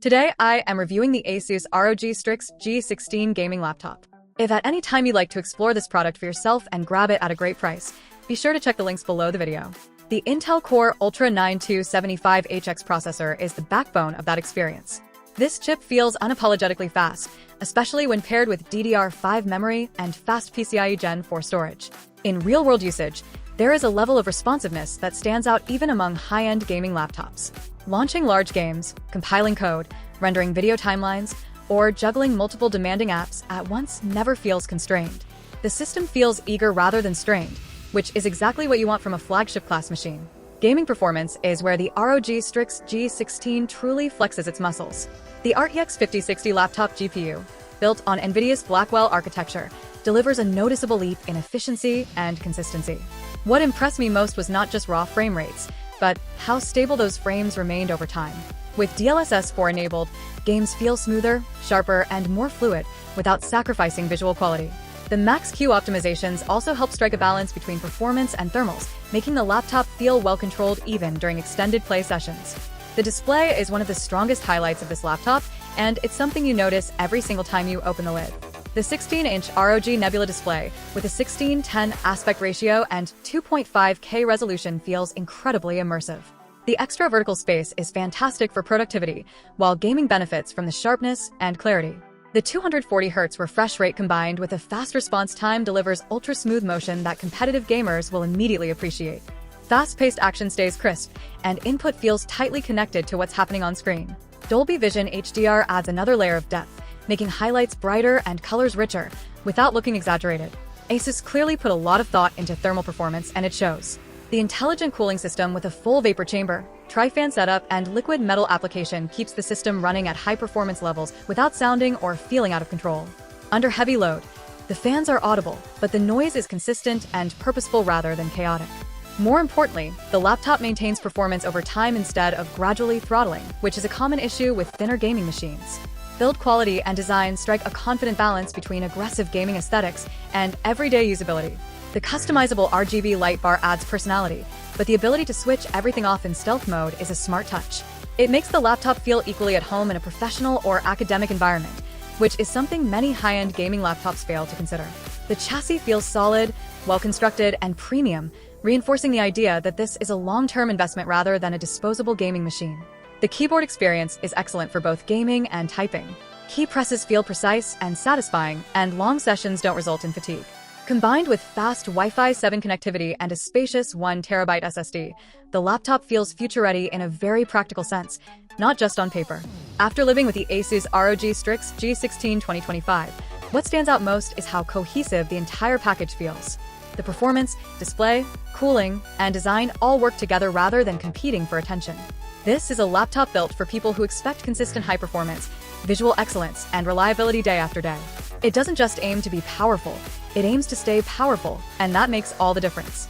Today, I am reviewing the ASUS ROG Strix G16 gaming laptop. If at any time you'd like to explore this product for yourself and grab it at a great price, be sure to check the links below the video. The Intel Core Ultra 9275HX processor is the backbone of that experience. This chip feels unapologetically fast, especially when paired with DDR5 memory and fast PCIe Gen 4 storage. In real-world usage, there is a level of responsiveness that stands out even among high-end gaming laptops. Launching large games, compiling code, rendering video timelines, or juggling multiple demanding apps at once never feels constrained. The system feels eager rather than strained, which is exactly what you want from a flagship-class machine. Gaming performance is where the ROG Strix G16 truly flexes its muscles. The RTX 5060 laptop GPU, built on NVIDIA's Blackwell Architecture, delivers a noticeable leap in efficiency and consistency. What impressed me most was not just raw frame rates, but how stable those frames remained over time. With DLSS 4 enabled, games feel smoother, sharper, and more fluid without sacrificing visual quality. The Max-Q optimizations also help strike a balance between performance and thermals, making the laptop feel well-controlled even during extended play sessions. The display is one of the strongest highlights of this laptop, and it's something you notice every single time you open the lid. The 16-inch ROG Nebula Display with a 16:10 aspect ratio and 2.5K resolution feels incredibly immersive. The extra vertical space is fantastic for productivity, while gaming benefits from the sharpness and clarity. The 240Hz refresh rate combined with a fast response time delivers ultra-smooth motion that competitive gamers will immediately appreciate. Fast-paced action stays crisp, and input feels tightly connected to what's happening on screen. Dolby Vision HDR adds another layer of depth, making highlights brighter and colors richer, without looking exaggerated. ASUS clearly put a lot of thought into thermal performance, and it shows. The intelligent cooling system with a full vapor chamber, tri-fan setup, and liquid metal application keeps the system running at high performance levels without sounding or feeling out of control. Under heavy load, the fans are audible, but the noise is consistent and purposeful rather than chaotic. More importantly, the laptop maintains performance over time instead of gradually throttling, which is a common issue with thinner gaming machines. Build quality and design strike a confident balance between aggressive gaming aesthetics and everyday usability. The customizable RGB Lightbar adds personality, but the ability to switch everything off in stealth mode is a smart touch. It makes the laptop feel equally at home in a professional or academic environment, which is something many high-end gaming laptops fail to consider. The chassis feels solid, well-constructed, and premium, reinforcing the idea that this is a long-term investment rather than a disposable gaming machine. The keyboard experience is excellent for both gaming and typing. Key presses feel precise and satisfying, and long sessions don't result in fatigue. Combined with fast Wi-Fi 7 connectivity and a spacious 1TB SSD, the laptop feels future-ready in a very practical sense, not just on paper. After living with the ASUS ROG Strix G16 2025, what stands out most is how cohesive the entire package feels. The performance, display, cooling, and design all work together rather than competing for attention. This is a laptop built for people who expect consistent high performance, visual excellence, and reliability day after day. It doesn't just aim to be powerful, it aims to stay powerful, and that makes all the difference.